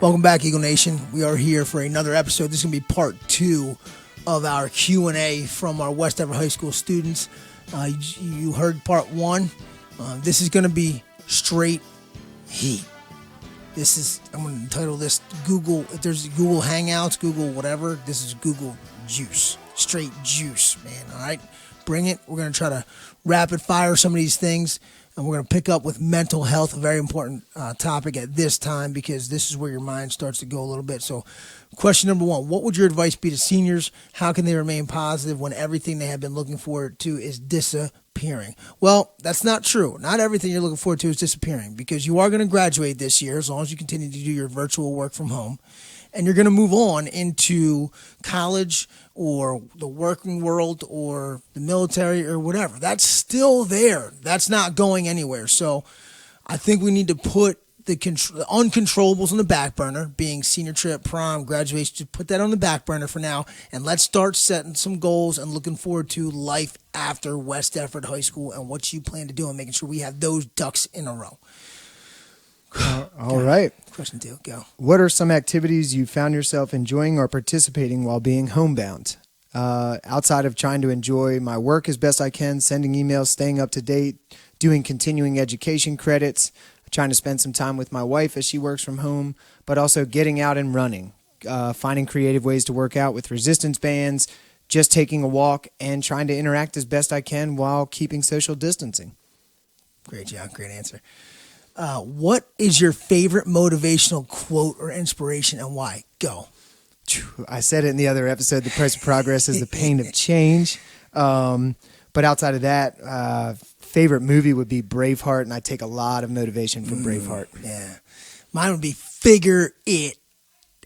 Welcome back, Eagle Nation. We are here for another episode. This is going to be part 2 of our Q&A from our West Deptford High School students. You heard part 1. This is going to be straight heat. I'm going to entitle this Google, if there's Google Hangouts, Google whatever, this is Google Juice. Straight juice, man, all right? Bring it. We're going to try to rapid fire some of these things. And we're going to pick up with mental health, a very important topic at this time because this is where your mind starts to go a little bit. So question number 1, what would your advice be to seniors? How can they remain positive when everything they have been looking forward to is disappearing? Well, that's not true. Not everything you're looking forward to is disappearing because you are going to graduate this year as long as you continue to do your virtual work from home. And you're going to move on into college or the working world or the military or whatever. That's still there. That's not going anywhere. So I think we need to put the uncontrollables on the back burner, being senior trip, prom, graduation, to put that on the back burner for now. And let's start setting some goals and looking forward to life after West Deptford High School and what you plan to do and making sure we have those ducks in a row. All right. Question 2, go. What are some activities you found yourself enjoying or participating while being homebound? Outside of trying to enjoy my work as best I can, sending emails, staying up to date, doing continuing education credits, trying to spend some time with my wife as she works from home, but also getting out and running, finding creative ways to work out with resistance bands, just taking a walk, and trying to interact as best I can while keeping social distancing. Great job. Great answer. What is your favorite motivational quote or inspiration and why? Go. I said it in the other episode, the price of progress is the pain of change. But outside of that, favorite movie would be Braveheart, and I take a lot of motivation from Braveheart. Yeah. Mine would be Figure It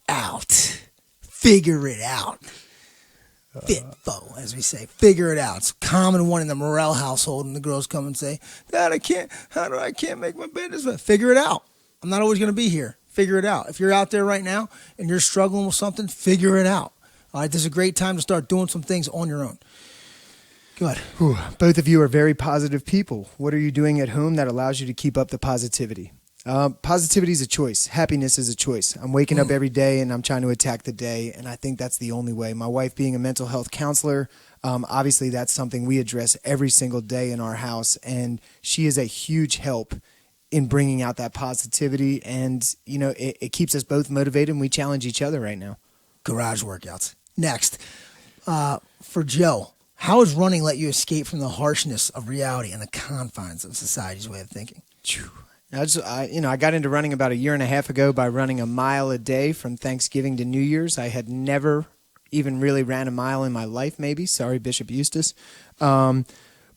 Out. Figure it out. FITFO, as we say. Figure it out. It's a common one in the Morrell household, and the girls come and say, Dad, I can't make my bed this way. Figure it out. I'm not always going to be here. Figure it out. If you're out there right now and you're struggling with something, figure it out. All right, this is a great time to start doing some things on your own. Go ahead. Whew. Both of you are very positive people. What are you doing at home that allows you to keep up the positivity? Positivity is a choice. Happiness is a choice. I'm waking up every day and I'm trying to attack the day, and I think that's the only way. My wife being a mental health counselor, obviously that's something we address every single day in our house, and she is a huge help in bringing out that positivity, and you know it keeps us both motivated, and we challenge each other right now. Garage workouts. Next, for Joe, how has running let you escape from the harshness of reality and the confines of society's way of thinking? I got into running about 1.5 years ago by running a mile a day from Thanksgiving to New Year's. I had never even really ran a mile in my life, maybe. Sorry, Bishop Eustace. But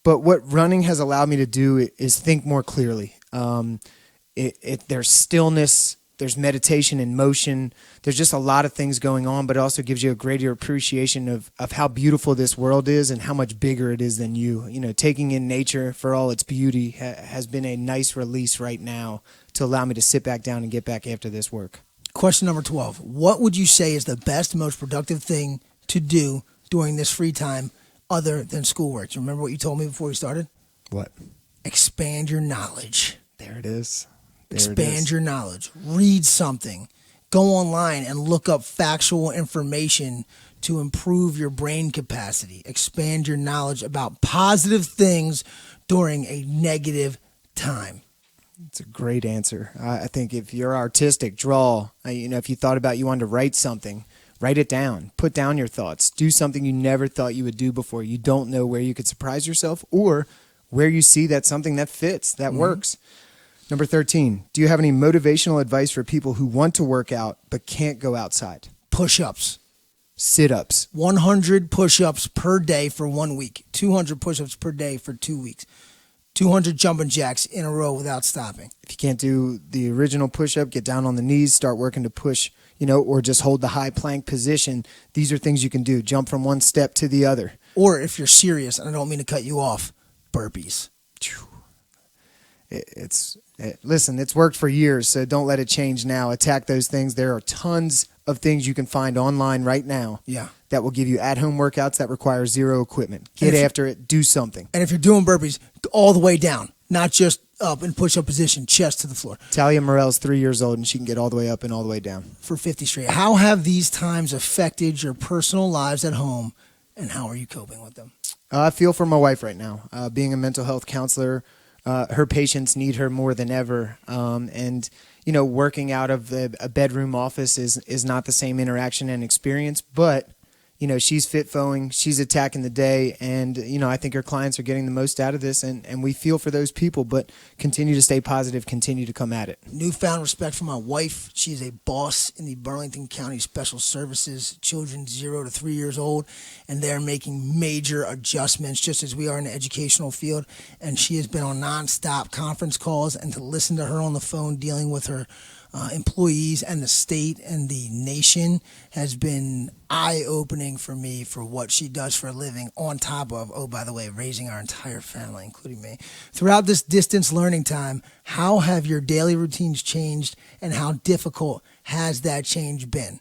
what running has allowed me to do is think more clearly. There's stillness, there's meditation in motion. There's just a lot of things going on, but it also gives you a greater appreciation of how beautiful this world is and how much bigger it is than you. You know, taking in nature for all its beauty has been a nice release right now to allow me to sit back down and get back after this work. Question number 12. What would you say is the best, most productive thing to do during this free time other than schoolwork? Do you remember what you told me before we started? What? Expand your knowledge. There it is. Expand your knowledge. Read something. Go online and look up factual information to improve your brain capacity. Expand your knowledge about positive things during a negative time. It's a great answer. I think if you're artistic, draw. If you thought about you wanted to write something, write it down. Put down your thoughts. Do something you never thought you would do before. You don't know where you could surprise yourself or where you see that's something that fits, that works. Number 13, do you have any motivational advice for people who want to work out but can't go outside? Push-ups. Sit-ups. 100 push-ups per day for 1 week. 200 push-ups per day for 2 weeks. 200 jumping jacks in a row without stopping. If you can't do the original push-up, get down on the knees, start working to push, or just hold the high plank position. These are things you can do. Jump from one step to the other. Or if you're serious, and I don't mean to cut you off, burpees. Listen, it's worked for years, so don't let it change now. Attack those things. There are tons of things you can find online right now that will give you at-home workouts that require zero equipment. Get after it. Do something. And if you're doing burpees, all the way down, not just up in push-up position, chest to the floor. Talia Morrell's 3 years old, and she can get all the way up and all the way down. For 50 straight. How have these times affected your personal lives at home, and how are you coping with them? I feel for my wife right now. Being a mental health counselor, her patients need her more than ever. And, working out of a bedroom office is not the same interaction and experience, but she's fit-foing, she's attacking the day, and, I think her clients are getting the most out of this, and we feel for those people, but continue to stay positive, continue to come at it. Newfound respect for my wife. She is a boss in the Burlington County Special Services, children 0 to 3 years old, and they're making major adjustments just as we are in the educational field, and she has been on nonstop conference calls, and to listen to her on the phone dealing with her employees and the state and the nation has been eye-opening for me for what she does for a living, on top of, oh, by the way, raising our entire family, including me. Throughout this distance learning time, how have your daily routines changed, and how difficult has that change been?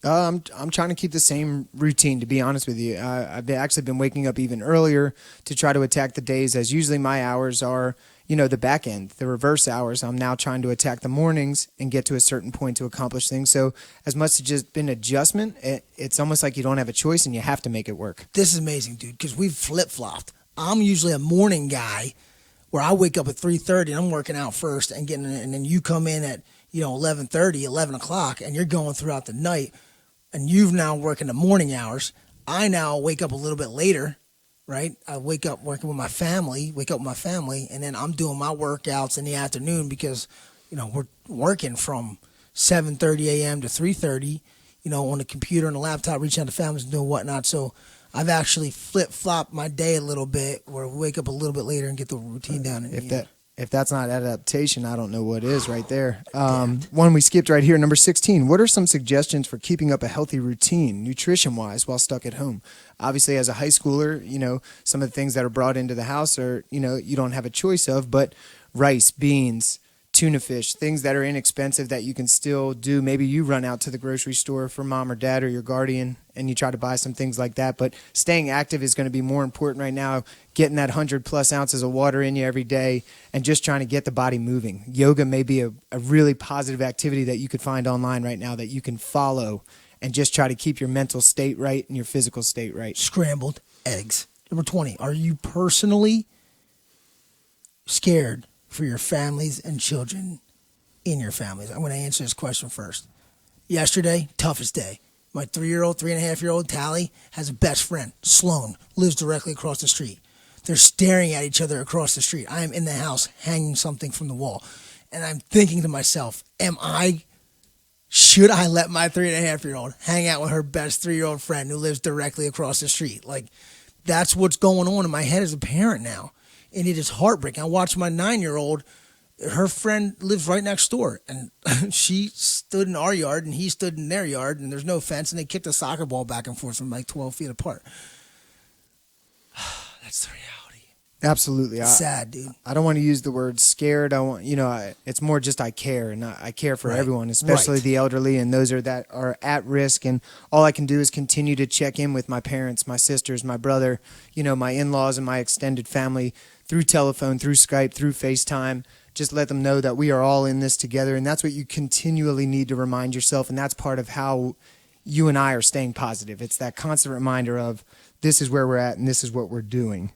I'm trying to keep the same routine, to be honest with you. I've actually been waking up even earlier to try to attack the days, as usually my hours are, the back end, the reverse hours. I'm now trying to attack the mornings and get to a certain point to accomplish things. So as much as it's just been adjustment, it's almost like you don't have a choice and you have to make it work. This is amazing, dude, because we've flip-flopped. I'm usually a morning guy where I wake up at 3:30 and I'm working out first and then you come in at 11:30, 11 o'clock, and you're going throughout the night. And you've now working the morning hours. I now wake up a little bit later, right? I wake up working with my family, and then I'm doing my workouts in the afternoon because, we're working from 7:30 a.m. to 3:30, on the computer and the laptop, reaching out to families and doing whatnot. So I've actually flip-flopped my day a little bit, where I wake up a little bit later and get the routine down. If that's not adaptation, I don't know what is right there. One we skipped right here, number 16. What are some suggestions for keeping up a healthy routine, nutrition-wise, while stuck at home? Obviously, as a high schooler, some of the things that are brought into the house are, you don't have a choice of, but rice, beans, tuna fish, things that are inexpensive that you can still do. Maybe you run out to the grocery store for mom or dad or your guardian and you try to buy some things like that. But staying active is going to be more important right now, getting that 100+ ounces of water in you every day and just trying to get the body moving. Yoga may be a really positive activity that you could find online right now that you can follow and just try to keep your mental state right and your physical state right. Scrambled eggs. Number 20, are you personally scared for your families and children in your families? I'm going to answer this question first. Yesterday, toughest day. My 3.5-year-old Tally has a best friend, Sloan, lives directly across the street. They're staring at each other across the street. I am in the house hanging something from the wall. And I'm thinking to myself, should I let my 3.5-year-old hang out with her best 3-year-old friend who lives directly across the street? Like, that's what's going on in my head as a parent now. And it is heartbreaking. I watched my 9-year-old, her friend lives right next door, and she stood in our yard, and he stood in their yard, and there's no fence, and they kicked a soccer ball back and forth from like 12 feet apart. That's the reality. Absolutely. It's sad, dude. I don't want to use the word scared. It's more just I care, and I care for everyone, especially the elderly and those that are at risk. And all I can do is continue to check in with my parents, my sisters, my brother, my in-laws and my extended family through telephone, through Skype, through FaceTime. Just let them know that we are all in this together, and that's what you continually need to remind yourself, and that's part of how you and I are staying positive. It's that constant reminder of this is where we're at and this is what we're doing.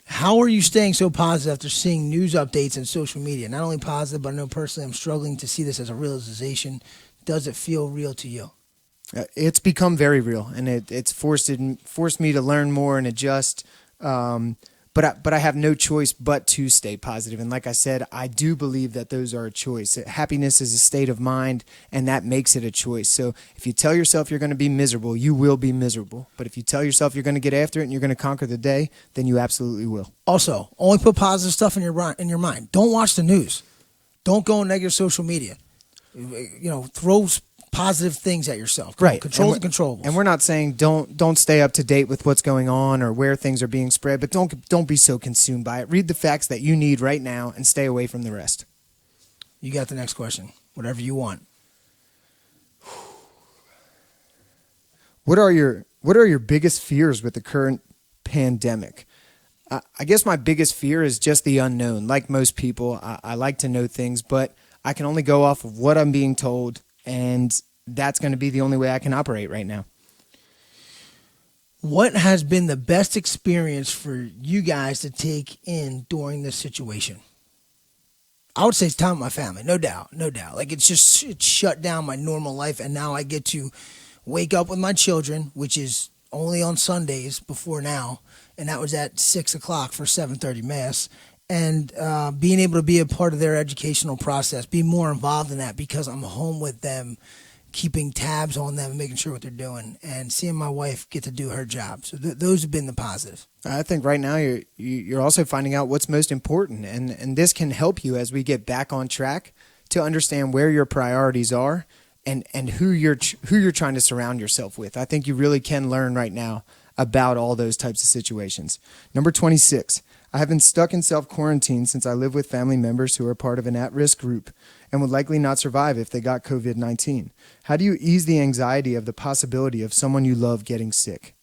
How are you staying so positive after seeing news updates and social media? Not only positive, but I know personally I'm struggling to see this as a realization. Does it feel real to you? It's become very real, and it's forced me to learn more and adjust. But I have no choice but to stay positive. And like I said, I do believe that those are a choice. Happiness is a state of mind, and that makes it a choice. So if you tell yourself you're going to be miserable, you will be miserable. But if you tell yourself you're going to get after it and you're going to conquer the day, then you absolutely will. Also, only put positive stuff in your mind. Don't watch the news. Don't go on negative social media. Throw positive things at yourself. Right. Control the controllables. And we're not saying don't stay up to date with what's going on or where things are being spread, but don't be so consumed by it. Read the facts that you need right now and stay away from the rest. You got the next question. Whatever you want. What are your biggest fears with the current pandemic? I guess my biggest fear is just the unknown. Like most people, I like to know things, but I can only go off of what I'm being told, and that's going to be the only way I can operate right now. What has been the best experience for you guys to take in during this situation? I would say it's time with my family, no doubt, no doubt. Like it's shut down my normal life, and now I get to wake up with my children, which is only on Sundays before now, and that was at 6 o'clock for 7:30 mass, and being able to be a part of their educational process, be more involved in that because I'm home with them, keeping tabs on them, making sure what they're doing, and seeing my wife get to do her job. So those have been the positives. I think right now you're also finding out what's most important, and this can help you as we get back on track to understand where your priorities are and who you're trying to surround yourself with. I think you really can learn right now about all those types of situations. Number 26, I have been stuck in self-quarantine since I live with family members who are part of an at-risk group and would likely not survive if they got COVID-19. How do you ease the anxiety of the possibility of someone you love getting sick?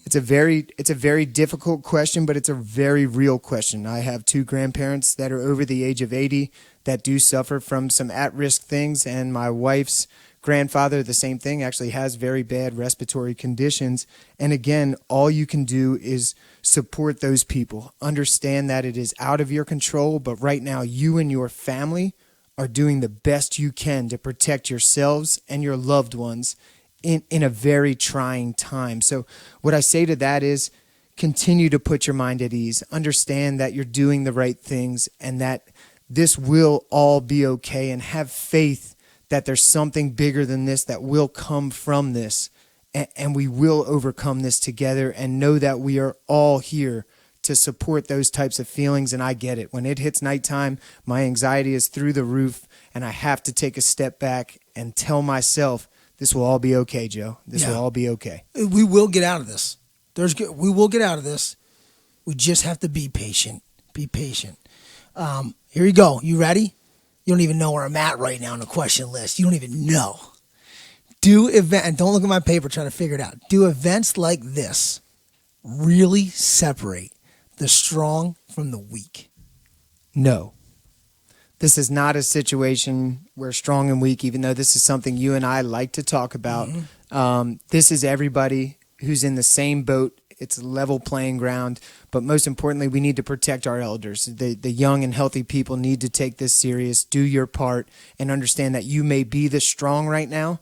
It's a very difficult question, but it's a very real question. I have 2 grandparents that are over the age of 80 that do suffer from some at-risk things, and my wife's grandfather, the same thing, actually has very bad respiratory conditions. And again, all you can do is support those people. Understand that it is out of your control, but right now you and your family are doing the best you can to protect yourselves and your loved ones in a very trying time. So what I say to that is continue to put your mind at ease. Understand that you're doing the right things and that this will all be okay, and have faith that there's something bigger than this that will come from this, and we will overcome this together, and know that we are all here to support those types of feelings. And I get it. When it hits nighttime, my anxiety is through the roof, and I have to take a step back and tell myself, this will all be okay, Joe. This will all be okay. We will get out of this. We will get out of this. We just have to be patient. Be patient. Here we go. You ready? You don't even know where I'm at right now on the question list. You don't even know. And don't look at my paper trying to figure it out. Do events like this really separate the strong from the weak? No. This is not a situation where strong and weak, even though this is something you and I like to talk about. Mm-hmm. This is everybody who's in the same boat. It's a level playing ground. But most importantly, we need to protect our elders. The young and healthy people need to take this serious. Do your part and understand that you may be the strong right now,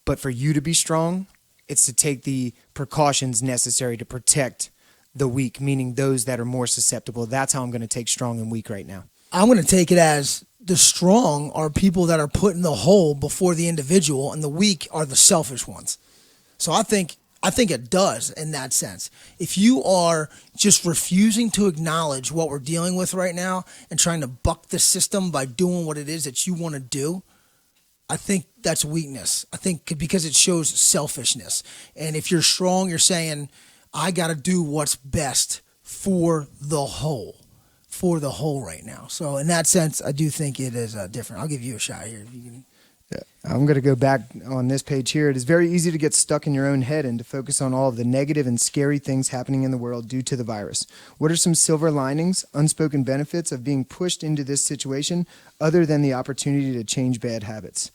but for you to be strong, it's to take the precautions necessary to protect the weak, meaning those that are more susceptible. That's how I'm going to take strong and weak right now. I'm going to take it as the strong are people that are put in the whole before the individual, and the weak are the selfish ones. So I think it does in that sense. If you are just refusing to acknowledge what we're dealing with right now and trying to buck the system by doing what it is that you want to do, I think that's weakness. I think because it shows selfishness. And if you're strong, you're saying, I got to do what's best for the whole right now. So in that sense, I do think it is different. I'll give you a shot here. If you can. Yeah, I'm going to go back on this page here. It is very easy to get stuck in your own head and to focus on all of the negative and scary things happening in the world due to the virus. What are some silver linings, unspoken benefits of being pushed into this situation other than the opportunity to change bad habits?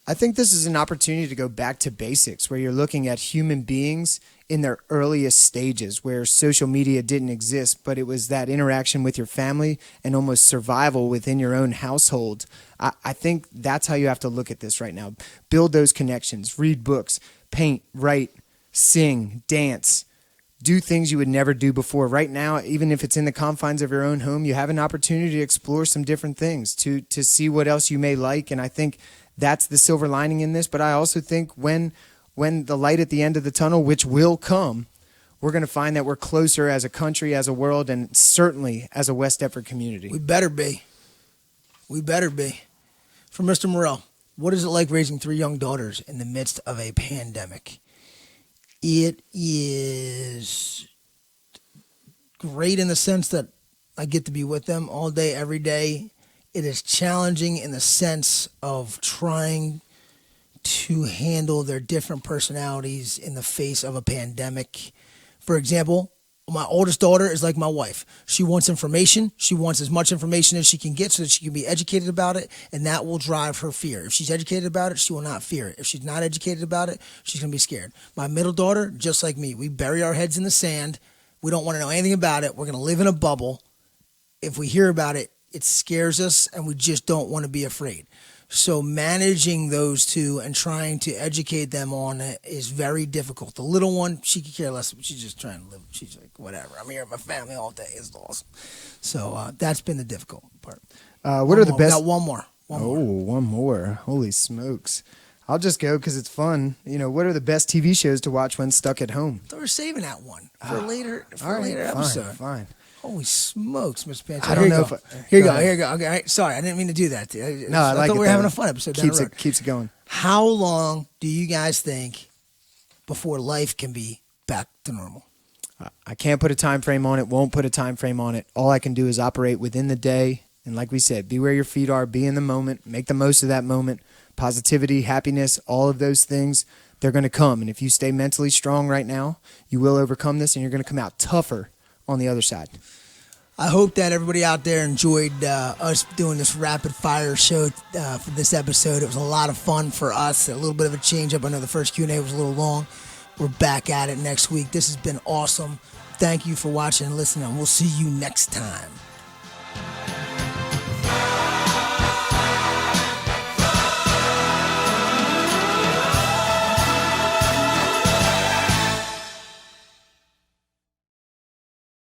I think this is an opportunity to go back to basics, where you're looking at human beings in their earliest stages, where social media didn't exist, but it was that interaction with your family and almost survival within your own household. I think that's how you have to look at this right now. Build those connections, read books, paint, write, sing, dance, do things you would never do before. Right now, even if it's in the confines of your own home, you have an opportunity to explore some different things, to see what else you may like. And I think that's the silver lining in this. But I also think when the light at the end of the tunnel, which will come, we're going to find that we're closer as a country, as a world, and certainly as a West Deptford community. We better be. We better be. For Mr. Morrell, what is it like raising 3 young daughters in the midst of a pandemic? It is great in the sense that I get to be with them all day, every day. It is challenging in the sense of trying to handle their different personalities in the face of a pandemic. For example, My oldest daughter is like my wife. She wants information. She wants as much information as she can get so that she can be educated about it, and that will drive her fear. If she's educated about it, she will not fear it. If she's not educated about it, she's going to be scared. My middle daughter, just like me, we bury our heads in the sand. We don't want to know anything about it. We're going to live in a bubble. If we hear about it, it scares us, and we just don't want to be afraid. So managing those two and trying to educate them on it is very difficult. The little one, she could care less. She's just trying to live. She's like, whatever. I'm here with my family all day. It's awesome. So that's been the difficult part. What are the best? We got one more. One more. Holy smokes. I'll just go because it's fun. What are the best TV shows to watch when stuck at home? So we're saving that one for a later episode. Fine. Holy smokes, Mr. Panchella. I don't know Here you go. Okay, all right. Sorry, I didn't mean to do that. I like thought it. we were having a fun episode. Keeps it going. How long do you guys think before life can be back to normal? I can't put a time frame on it. Won't put a time frame on it. All I can do is operate within the day. And like we said, be where your feet are. Be in the moment. Make the most of that moment. Positivity, happiness, all of those things, they're going to come. And if you stay mentally strong right now, you will overcome this, and you're going to come out tougher on the other side. I hope that everybody out there enjoyed us doing this rapid fire show for this episode. It was a lot of fun for us, a little bit of a change up. I know the first Q&A was a little long. We're back at it next week. This has been awesome. Thank you for watching and listening, and we'll see you next time.